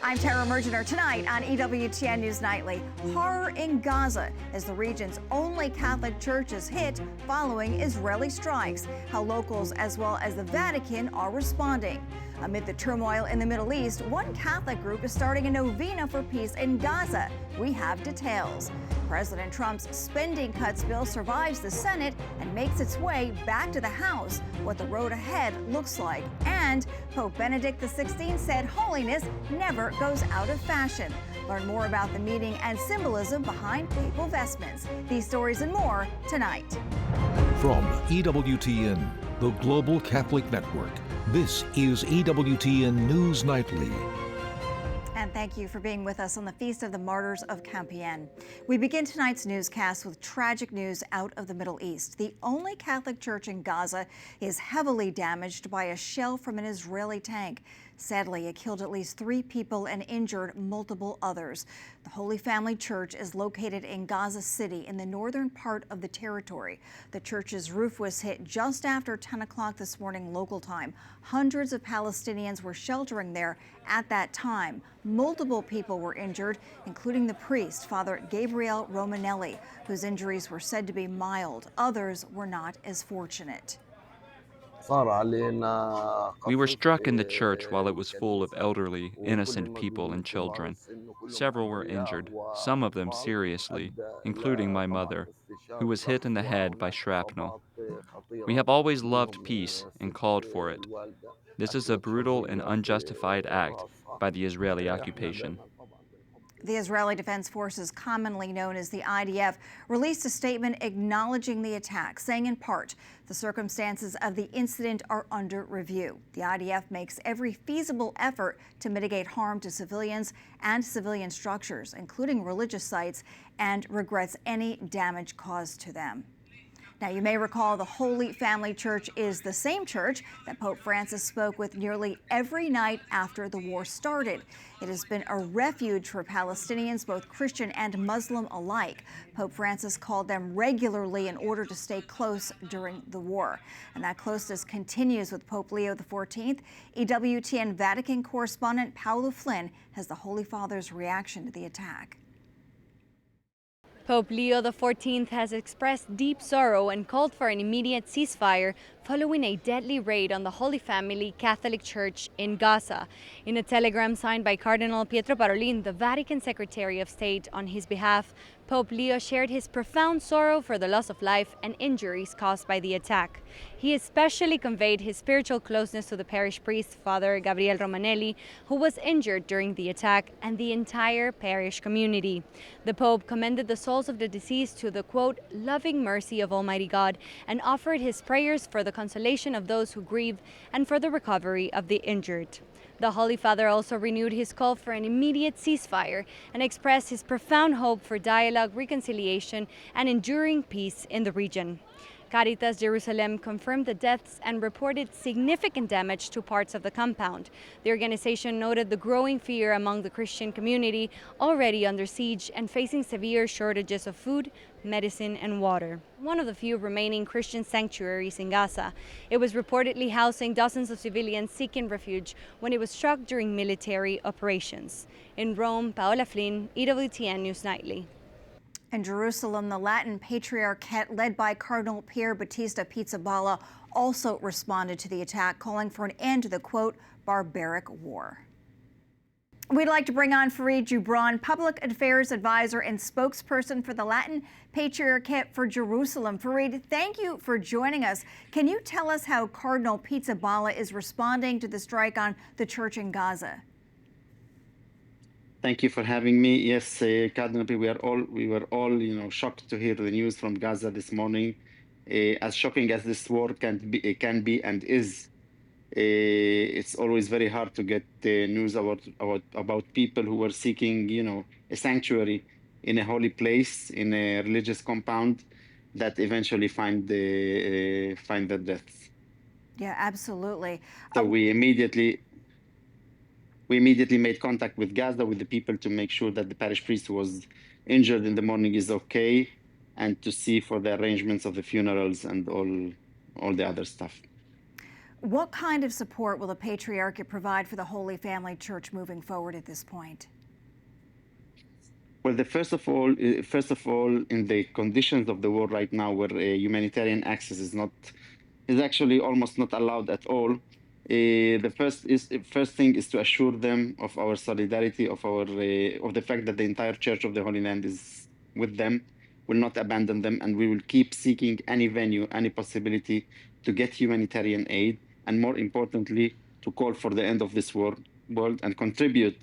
I'm Tara Mergener. Tonight on EWTN News Nightly, horror in Gaza as the region's only Catholic church is hit following Israeli strikes. How locals as well as the Vatican are responding. Amid the turmoil in the Middle East, one Catholic group is starting a novena for peace in Gaza. We have details. President Trump's spending cuts bill survives the Senate and makes its way back to the House. What the road ahead looks like. And Pope Benedict XVI said holiness never goes out of fashion. Learn more about the meeting and symbolism behind papal vestments. These stories and more tonight. From EWTN, the Global Catholic Network, this is EWTN News Nightly. And thank you for being with us on the Feast of the Martyrs of Compiègne. We begin tonight's newscast with tragic news out of the Middle East. The only Catholic church in Gaza is heavily damaged by a shell from an Israeli tank. Sadly, it killed at least 3 people and injured multiple others. The Holy Family Church is located in Gaza City in the northern part of the territory. The church's roof was hit just after 10 o'clock this morning local time. Hundreds of Palestinians were sheltering there at that time. Multiple people were injured, including the priest, Father Gabriel Romanelli, whose injuries were said to be mild. Others were not as fortunate. We were struck in the church while it was full of elderly, innocent people and children. Several were injured, some of them seriously, including my mother, who was hit in the head by shrapnel. We have always loved peace and called for it. This is a brutal and unjustified act by the Israeli occupation. The Israeli Defense Forces, commonly known as the IDF, released a statement acknowledging the attack, saying in part, the circumstances of the incident are under review. The IDF makes every feasible effort to mitigate harm to civilians and civilian structures, including religious sites, and regrets any damage caused to them. Now, you may recall the Holy Family Church is the same church that Pope Francis spoke with nearly every night after the war started. It has been a refuge for Palestinians, both Christian and Muslim alike. Pope Francis called them regularly in order to stay close during the war. And that closeness continues with Pope Leo XIV. EWTN Vatican correspondent Paula Flynn has the Holy Father's reaction to the attack. Pope Leo XIV has expressed deep sorrow and called for an immediate ceasefire following a deadly raid on the Holy Family Catholic Church in Gaza. In a telegram signed by Cardinal Pietro Parolin, the Vatican Secretary of State, on his behalf, Pope Leo shared his profound sorrow for the loss of life and injuries caused by the attack. He especially conveyed his spiritual closeness to the parish priest, Father Gabriel Romanelli, who was injured during the attack, and the entire parish community. The Pope commended the souls of the deceased to the, quote, loving mercy of Almighty God, and offered his prayers for the consolation of those who grieve and for the recovery of the injured. The Holy Father also renewed his call for an immediate ceasefire and expressed his profound hope for dialogue, reconciliation, and enduring peace in the region. Caritas Jerusalem confirmed the deaths and reported significant damage to parts of the compound. The organization noted the growing fear among the Christian community, already under siege and facing severe shortages of food, medicine, and water. One of the few remaining Christian sanctuaries in Gaza, it was reportedly housing dozens of civilians seeking refuge when it was struck during military operations. In Rome, Paola Flynn, EWTN News Nightly. In Jerusalem, the Latin Patriarchate, led by Cardinal Pier Battista Pizzaballa, also responded to the attack, calling for an end to the, quote, barbaric war. We'd like to bring on Fareed Jubran, Public Affairs Advisor and spokesperson for the Latin Patriarchate for Jerusalem. Fareed, thank you for joining us. Can you tell us how Cardinal Pizzaballa is responding to the strike on the church in Gaza? Thank you for having me. Yes, Cardinal, we were all, shocked to hear the news from Gaza this morning. As shocking as this war can be and is, it's always very hard to get news about people who were seeking, a sanctuary in a holy place, in a religious compound, that eventually find their deaths. Yeah, absolutely. So we immediately made contact with Gaza, with the people, to make sure that the parish priest who was injured in the morning is okay, and to see for the arrangements of the funerals and all the other stuff. What kind of support will the Patriarchate provide for the Holy Family Church moving forward at this point? Well, first of all, in the conditions of the war right now, where humanitarian access is actually almost not allowed at all, the first thing is to assure them of our solidarity, of the fact that the entire Church of the Holy Land is with them, will not abandon them, and we will keep seeking any venue, any possibility to get humanitarian aid, and more importantly, to call for the end of this world and contribute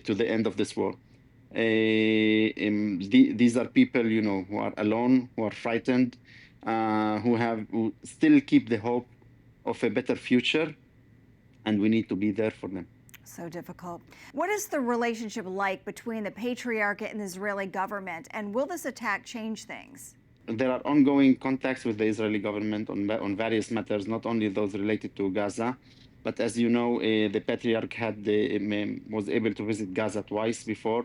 to the end of this war. These are people, who are alone, who are frightened, who still keep the hope of a better future, and we need to be there for them. So difficult. What is the relationship like between the Patriarchate and the Israeli government, and will this attack change things? There are ongoing contacts with the Israeli government on various matters, not only those related to Gaza, but as you know, the Patriarch was able to visit Gaza twice before,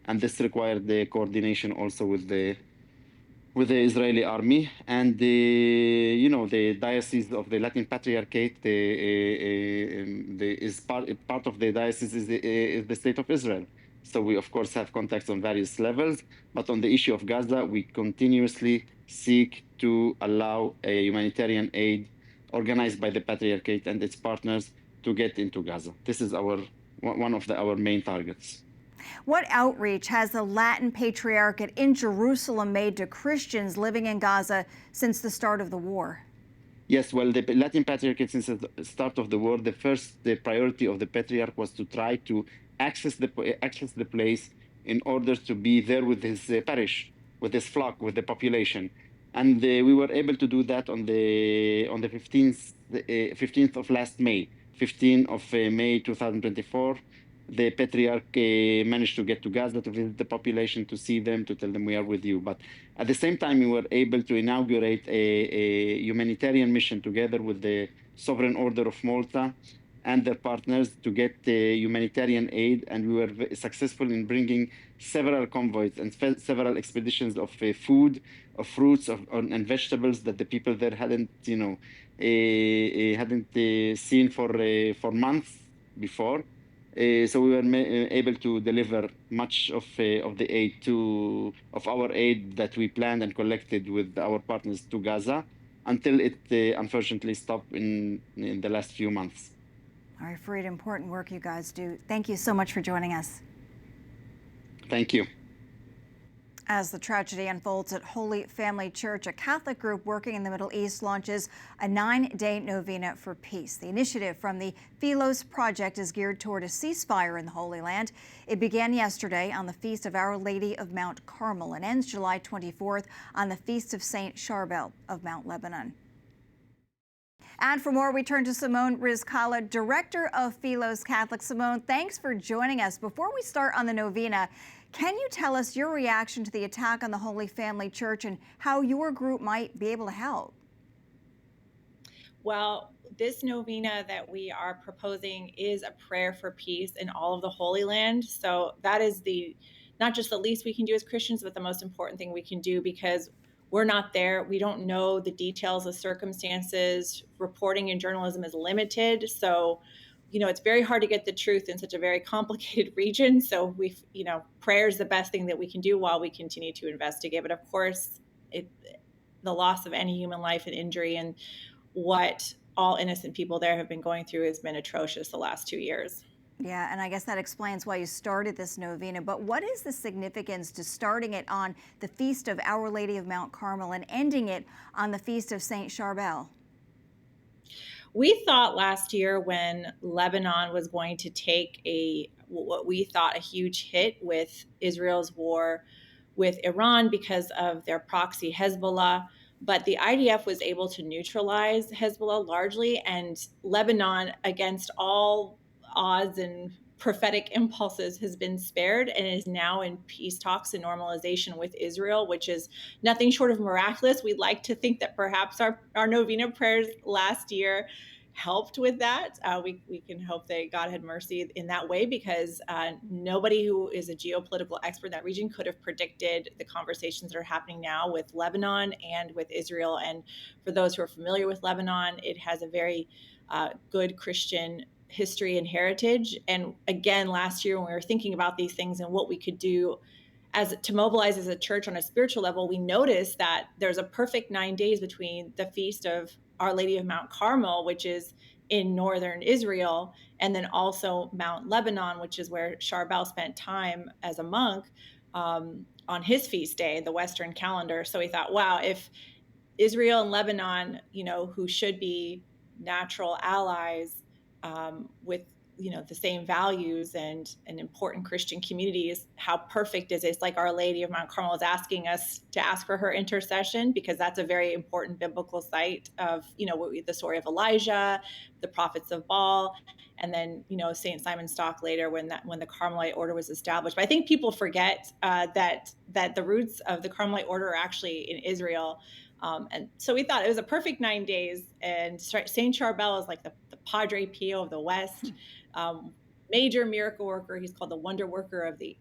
and this required the coordination also with the Israeli army. And the diocese of the Latin Patriarchate is part of the diocese is the state of Israel. So we of course have contacts on various levels, but on the issue of Gaza, we continuously seek to allow a humanitarian aid organized by the Patriarchate and its partners to get into Gaza. This is one of our main targets. What outreach has the Latin Patriarchate in Jerusalem made to Christians living in Gaza since the start of the war? Yes, well, the Latin Patriarchate, since the start of the war, the priority of the Patriarch was to try to access the place in order to be there with his parish, with his flock, with the population. And we were able to do that on the 15th of last May, 15th of May 2024. The Patriarch managed to get to Gaza to visit the population, to see them, to tell them we are with you. But at the same time, we were able to inaugurate a humanitarian mission together with the Sovereign Order of Malta and their partners to get humanitarian aid. And we were successful in bringing several convoys and several expeditions of food, of fruits, and vegetables that the people there hadn't seen for months before. So we were able to deliver much of the aid of our aid that we planned and collected with our partners to Gaza, until it unfortunately stopped in the last few months. All right, Fareed, important work you guys do. Thank you so much for joining us. Thank you. As the tragedy unfolds at Holy Family Church, a Catholic group working in the Middle East launches a 9-day novena for peace. The initiative from the Philos Project is geared toward a ceasefire in the Holy Land. It began yesterday on the Feast of Our Lady of Mount Carmel and ends July 24th on the Feast of Saint Charbel of Mount Lebanon. And for more, we turn to Simone Rizkallah, Director of Philos Catholic. Simone, thanks for joining us. Before we start on the novena, can you tell us your reaction to the attack on the Holy Family Church and how your group might be able to help? Well, this novena that we are proposing is a prayer for peace in all of the Holy Land. So that is not just the least we can do as Christians, but the most important thing we can do, because we're not there. We don't know the details of circumstances. Reporting in journalism is limited. So it's very hard to get the truth in such a very complicated region. So prayer is the best thing that we can do while we continue to investigate. But of course, the loss of any human life and injury and what all innocent people there have been going through has been atrocious the last 2 years. Yeah, and I guess that explains why you started this novena. But what is the significance to starting it on the Feast of Our Lady of Mount Carmel and ending it on the Feast of Saint Charbel? We thought last year, when Lebanon was going to take what we thought a huge hit with Israel's war with Iran because of their proxy Hezbollah, but the IDF was able to neutralize Hezbollah largely, and Lebanon, against all odds and prophetic impulses, has been spared and is now in peace talks and normalization with Israel, which is nothing short of miraculous. We'd like to think that perhaps our novena prayers last year helped with that. We can hope that God had mercy in that way, because nobody who is a geopolitical expert in that region could have predicted the conversations that are happening now with Lebanon and with Israel. And for those who are familiar with Lebanon, it has a very good Christian history and heritage. And again, last year when we were thinking about these things and what we could do to mobilize as a church on a spiritual level, we noticed that there's a perfect 9 days between the feast of Our Lady of Mount Carmel, which is in northern Israel, and then also Mount Lebanon, which is where Charbel spent time as a monk on his feast day, the Western calendar. So we thought, wow, if Israel and Lebanon, who should be natural allies with the same values and important Christian communities, how perfect is it? It's like Our Lady of Mount Carmel is asking us to ask for her intercession, because that's a very important biblical site of, the story of Elijah, the prophets of Baal, and then, St. Simon Stock later when the Carmelite order was established. But I think people forget that the roots of the Carmelite order are actually in Israel. And so we thought it was a perfect 9 days. And St. Charbel is like the Padre Pio of the West, major miracle worker. He's called the wonder worker of the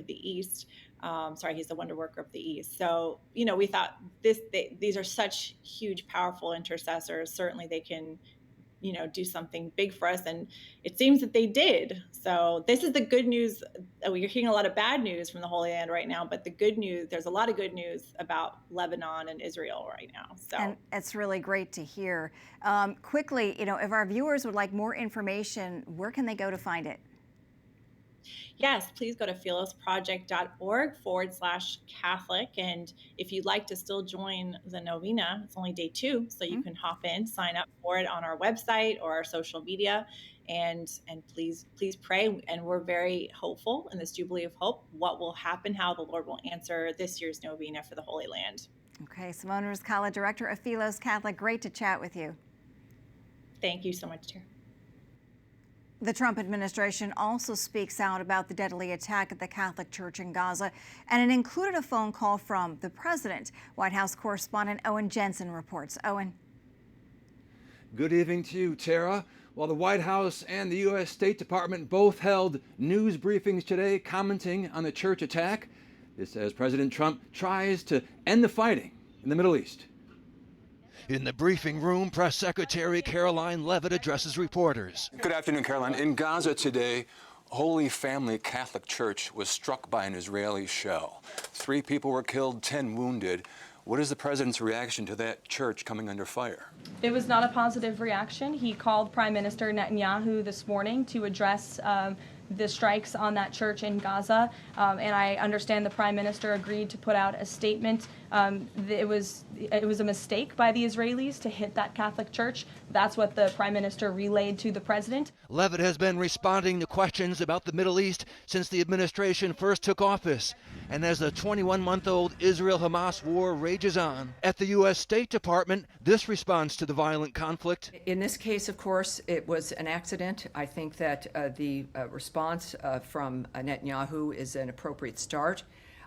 East. He's the wonder worker of the East. So, we thought these are such huge, powerful intercessors. Certainly they can, do something big for us. And it seems that they did. So this is the good news. We're hearing a lot of bad news from the Holy Land right now, but the good news, there's a lot of good news about Lebanon and Israel right now. So, and it's really great to hear. Quickly, if our viewers would like more information, where can they go to find it? Yes, please go to philosproject.org/Catholic. And if you'd like to still join the Novena, it's only day 2, so you can hop in, sign up for it on our website or our social media, and please pray. And we're very hopeful in this Jubilee of Hope, what will happen, how the Lord will answer this year's Novena for the Holy Land. Okay, Simone Rizcala, Director of Philos Catholic, great to chat with you. Thank you so much, Tara. The Trump administration also speaks out about the deadly attack at the Catholic Church in Gaza, and it included a phone call from the president. White House correspondent Owen Jensen reports. Owen. Good evening to you, Tara. While the White House and the U.S. State Department both held news briefings today commenting on the church attack, this as President Trump tries to end the fighting in the Middle East. In the briefing room, Press Secretary Caroline Leavitt addresses reporters. Good afternoon, Caroline. In Gaza today, Holy Family Catholic Church was struck by an Israeli shell. 3 people were killed, 10 wounded. What is the president's reaction to that church coming under fire? It was not a positive reaction. He called Prime Minister Netanyahu this morning to address the strikes on that church in Gaza, and I understand the Prime Minister agreed to put out a statement. It was a mistake by the Israelis to hit that Catholic church. That's what the Prime Minister relayed to the President. Leavitt has been responding to questions about the Middle East since the administration first took office, and as the 21-month-old Israel-Hamas war rages on. At the U.S. State Department, this response to the violent conflict. In this case, of course, it was an accident. I think that the response from Netanyahu is an appropriate start.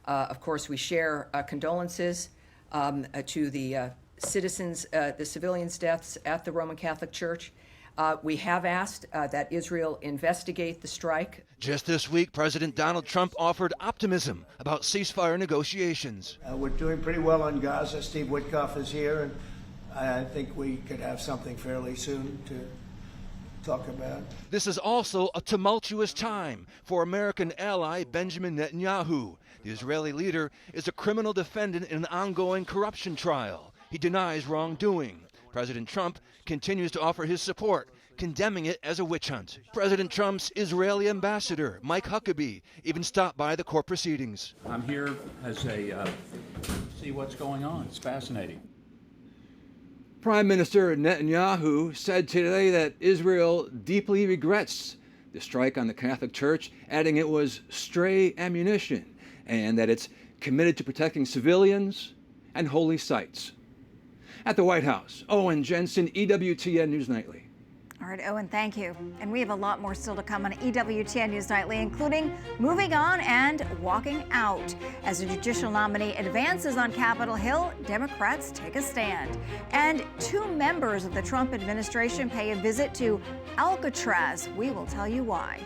Of course, we share condolences to the citizens, the civilians' deaths at the Roman Catholic Church. We have asked that Israel investigate the strike. Just this week, President Donald Trump offered optimism about ceasefire negotiations. We're doing pretty well on Gaza. Steve Witkoff is here, and I think we could have something fairly soon to talk about. This is also a tumultuous time for American ally Benjamin Netanyahu. The Israeli leader is a criminal defendant in an ongoing corruption trial. He denies wrongdoing. President Trump continues to offer his support, condemning it as a witch hunt. President Trump's Israeli ambassador, Mike Huckabee, even stopped by the court proceedings. I'm here as see what's going on. It's fascinating. Prime Minister Netanyahu said today that Israel deeply regrets the strike on the Catholic Church, adding it was stray ammunition and that it's committed to protecting civilians and holy sites. At the White House, Owen Jensen, EWTN News Nightly. All right, Owen, thank you. And we have a lot more still to come on EWTN News Nightly, including moving on and walking out. As a judicial nominee advances on Capitol Hill, Democrats take a stand. And 2 members of the Trump administration pay a visit to Alcatraz. We will tell you why.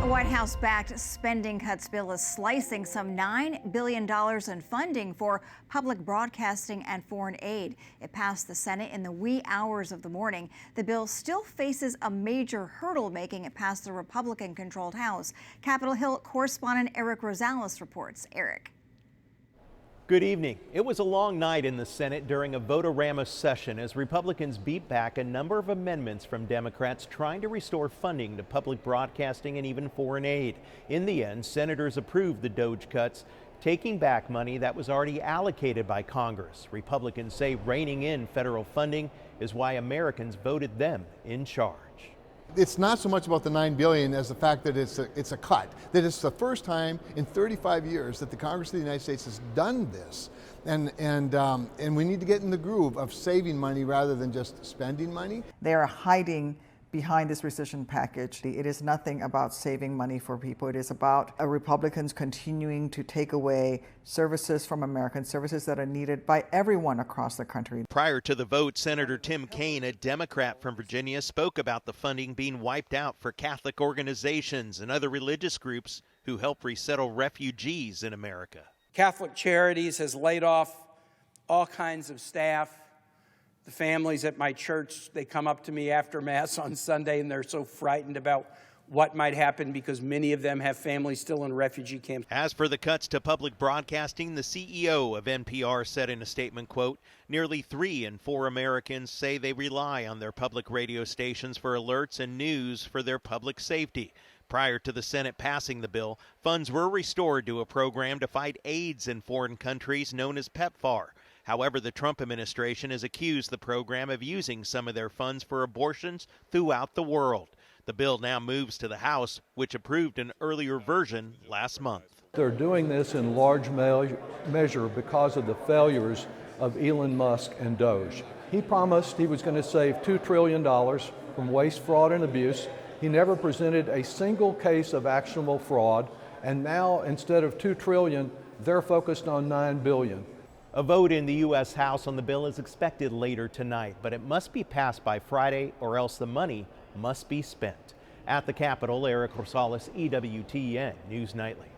White House House-backed spending cuts bill is slicing some $9 billion in funding for public broadcasting and foreign aid. It passed the Senate in the wee hours of the morning. The bill still faces a major hurdle, making it past the Republican-controlled House. Capitol Hill correspondent Eric Rosales reports. Eric. Good evening. It was a long night in the Senate during a vote-a-rama session as Republicans beat back a number of amendments from Democrats trying to restore funding to public broadcasting and even foreign aid. In the end, senators approved the DOGE cuts, taking back money that was already allocated by Congress. Republicans say reining in federal funding is why Americans voted them in charge. It's not so much about the $9 billion as the fact that it's a cut, that it's the first time in 35 years that the Congress of the United States has done this. And we need to get in the groove of saving money rather than just spending money. They are hiding behind this rescission package. It is nothing about saving money for people. It is about Republicans continuing to take away services from Americans, services that are needed by everyone across the country. Prior to the vote, Senator Tim Kaine, a Democrat from Virginia, spoke about the funding being wiped out for Catholic organizations and other religious groups who help resettle refugees in America. Catholic Charities has laid off all kinds of staff. The families at my church, they come up to me after Mass on Sunday and they're so frightened about what might happen because many of them have families still in refugee camps. As for the cuts to public broadcasting, the CEO of NPR said in a statement, quote, nearly 3 in 4 Americans say they rely on their public radio stations for alerts and news for their public safety. Prior to the Senate passing the bill, funds were restored to a program to fight AIDS in foreign countries known as PEPFAR. However, the Trump administration has accused the program of using some of their funds for abortions throughout the world. The bill now moves to the House, which approved an earlier version last month. They're doing this in large measure because of the failures of Elon Musk and DOGE. He promised he was going to save $2 trillion from waste, fraud, and abuse. He never presented a single case of actionable fraud, and now instead of $2 trillion, they're focused on $9 billion. A vote in the U.S. House on the bill is expected later tonight, but it must be passed by Friday or else the money must be spent. At the Capitol, Eric Rosales, EWTN News Nightly.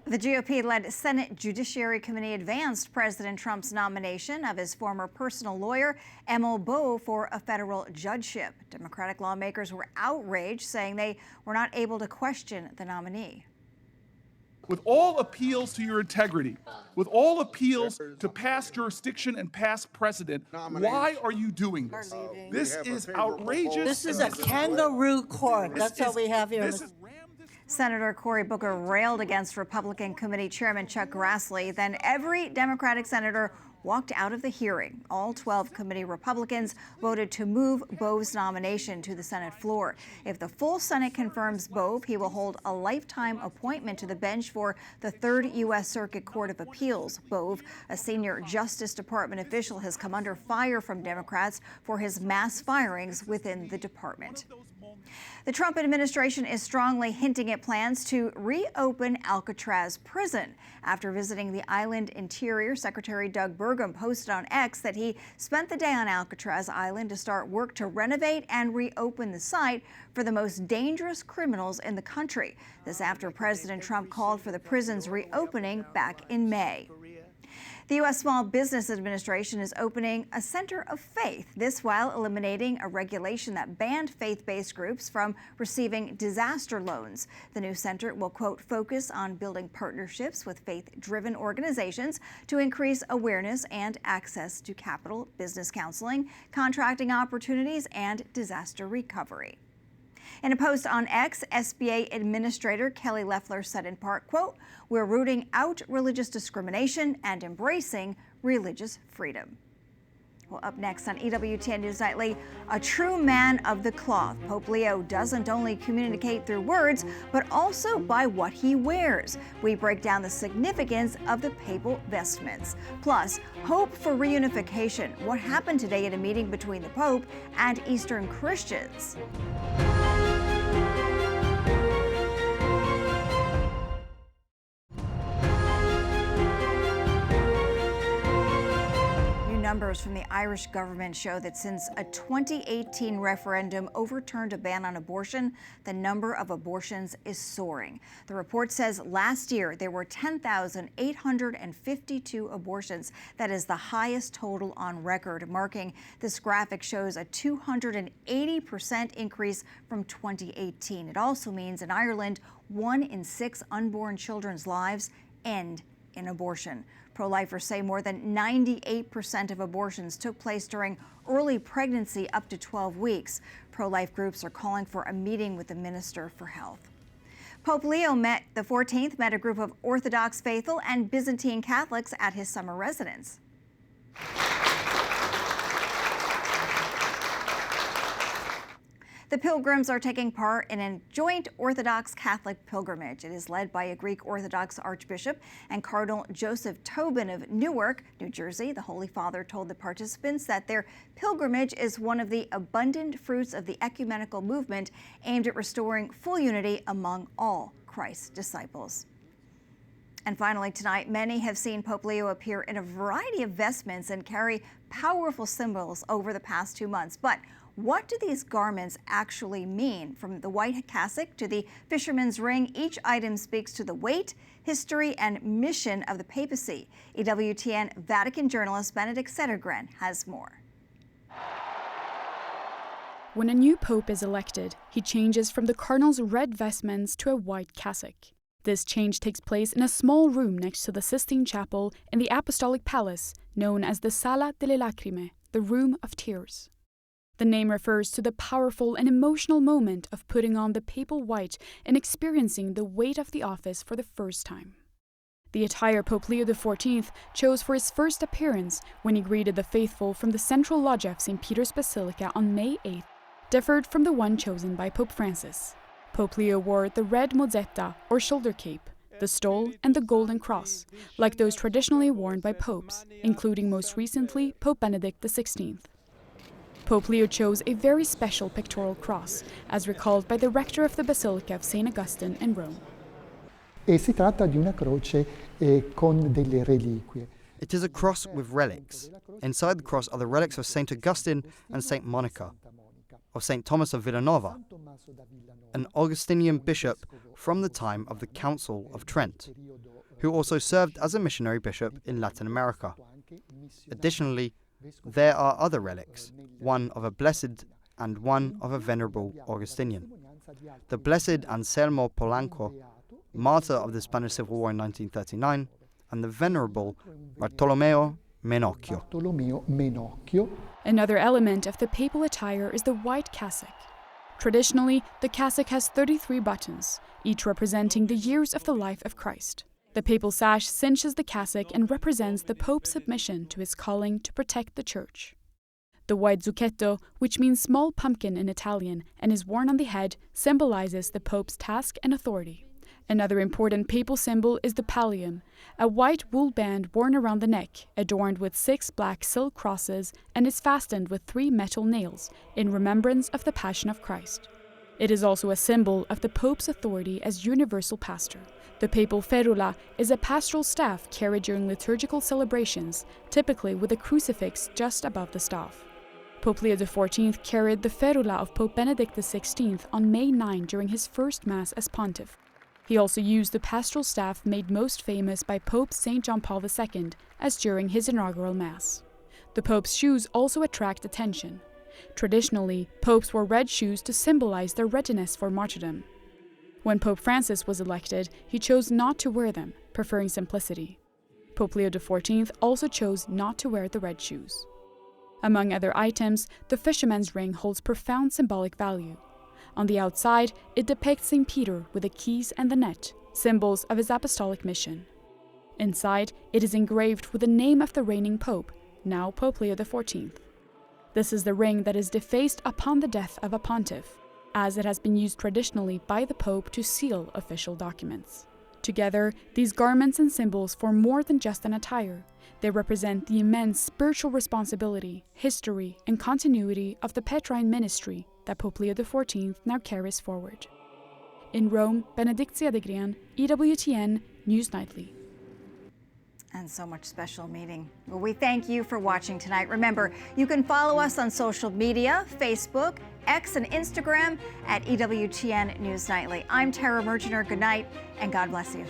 The GOP-led Senate Judiciary Committee advanced President Trump's nomination of his former personal lawyer, Emil Bowe, for a federal judgeship. Democratic lawmakers were outraged, saying they were not able to question the nominee. With all appeals to your integrity, with all appeals to past jurisdiction and past precedent, why are you doing this? This is outrageous. This is a kangaroo court. That's what we have here. Senator Cory Booker railed against Republican Committee Chairman Chuck Grassley. Then every Democratic senator walked out of the hearing. All 12 committee Republicans voted to move Bowe's nomination to the Senate floor. If the full Senate confirms Bowe, he will hold a lifetime appointment to the bench for the 3rd U.S. Circuit Court of Appeals. Bowe, a senior Justice Department official, has come under fire from Democrats for his mass firings within the department. The Trump administration is strongly hinting at plans to reopen Alcatraz prison. After visiting the island interior, Secretary Doug Burgum posted on X that he spent the day on Alcatraz Island to start work to renovate and reopen the site for the most dangerous criminals in the country. This after President Trump called for the prison's reopening back in May. The U.S. Small Business Administration is opening a center of faith, this while eliminating a regulation that banned faith-based groups from receiving disaster loans. The new center will, quote, focus on building partnerships with faith-driven organizations to increase awareness and access to capital, business counseling, contracting opportunities, and disaster recovery. In a post on X, SBA Administrator Kelly Loeffler said in part, quote, we're rooting out religious discrimination and embracing religious freedom. Well, up next on EWTN News Nightly, a true man of the cloth. Pope Leo doesn't only communicate through words, but also by what he wears. We break down the significance of the papal vestments. Plus, hope for reunification. What happened today at a meeting between the Pope and Eastern Christians? numbers from the Irish government show that since a 2018 referendum overturned a ban on abortion, the number of abortions is soaring. The report says last year there were 10,852 abortions. That is the highest total on record. Marking this graphic shows a 280% increase from 2018. It also means in Ireland, 1 in 6 unborn children's lives end in abortion. Pro-lifers say more than 98% of abortions took place during early pregnancy up to 12 weeks. Pro-life groups are calling for a meeting with the Minister for Health. Pope Leo XIV met a group of Orthodox faithful and Byzantine Catholics at his summer residence. The pilgrims are taking part in a joint Orthodox Catholic pilgrimage. It is led by a Greek Orthodox Archbishop and Cardinal Joseph Tobin of Newark, New Jersey. The Holy Father told the participants that their pilgrimage is one of the abundant fruits of the ecumenical movement aimed at restoring full unity among all Christ's disciples. And finally tonight, many have seen Pope Leo appear in a variety of vestments and carry powerful symbols over the past 2 months. But what do these garments actually mean? From the white cassock to the fisherman's ring, each item speaks to the weight, history, and mission of the papacy. EWTN Vatican journalist Benedict Settergren has more. When a new pope is elected, he changes from the cardinal's red vestments to a white cassock. This change takes place in a small room next to the Sistine Chapel in the Apostolic Palace, known as the Sala delle Lacrime, the Room of Tears. The name refers to the powerful and emotional moment of putting on the papal white and experiencing the weight of the office for the first time. The attire Pope Leo XIV chose for his first appearance when he greeted the faithful from the central loggia of St. Peter's Basilica on May 8th differed from the one chosen by Pope Francis. Pope Leo wore the red mozzetta, or shoulder cape, the stole, and the golden cross, like those traditionally worn by popes, including most recently Pope Benedict XVI. Pope Leo chose a very special pictorial cross, as recalled by the rector of the Basilica of St. Augustine in Rome. Si tratta di una croce con delle reliquie. It is a cross with relics. Inside the cross are the relics of St. Augustine and St. Monica, of St. Thomas of Villanova, an Augustinian bishop from the time of the Council of Trent, who also served as a missionary bishop in Latin America. Additionally, there are other relics, one of a blessed and one of a venerable Augustinian. The blessed Anselmo Polanco, martyr of the Spanish Civil War in 1939, and the venerable Bartolomeo Menocchio. Another element of the papal attire is the white cassock. Traditionally, the cassock has 33 buttons, each representing the years of the life of Christ. The papal sash cinches the cassock and represents the Pope's submission to his calling to protect the Church. The white zucchetto, which means small pumpkin in Italian and is worn on the head, symbolizes the Pope's task and authority. Another important papal symbol is the pallium, a white wool band worn around the neck, adorned with 6 black silk crosses and is fastened with 3 metal nails in remembrance of the Passion of Christ. It is also a symbol of the Pope's authority as universal pastor. The papal ferula is a pastoral staff carried during liturgical celebrations, typically with a crucifix just above the staff. Pope Leo XIV carried the ferula of Pope Benedict XVI on May 9 during his first Mass as pontiff. He also used the pastoral staff made most famous by Pope St. John Paul II, as during his inaugural Mass. The Pope's shoes also attract attention. Traditionally, popes wore red shoes to symbolize their readiness for martyrdom. When Pope Francis was elected, he chose not to wear them, preferring simplicity. Pope Leo XIV also chose not to wear the red shoes. Among other items, the fisherman's ring holds profound symbolic value. On the outside, it depicts St. Peter with the keys and the net, symbols of his apostolic mission. Inside, it is engraved with the name of the reigning pope, now Pope Leo XIV. This is the ring that is defaced upon the death of a pontiff, as it has been used traditionally by the Pope to seal official documents. Together, these garments and symbols form more than just an attire. They represent the immense spiritual responsibility, history, and continuity of the Petrine ministry that Pope Leo XIV now carries forward. In Rome, Benedict Settergren, EWTN News Nightly. And so much special meaning. Well, we thank you for watching tonight. Remember, you can follow us on social media, Facebook, X, and Instagram at EWTN News Nightly. I'm Tara Mergener. Good night, and God bless you.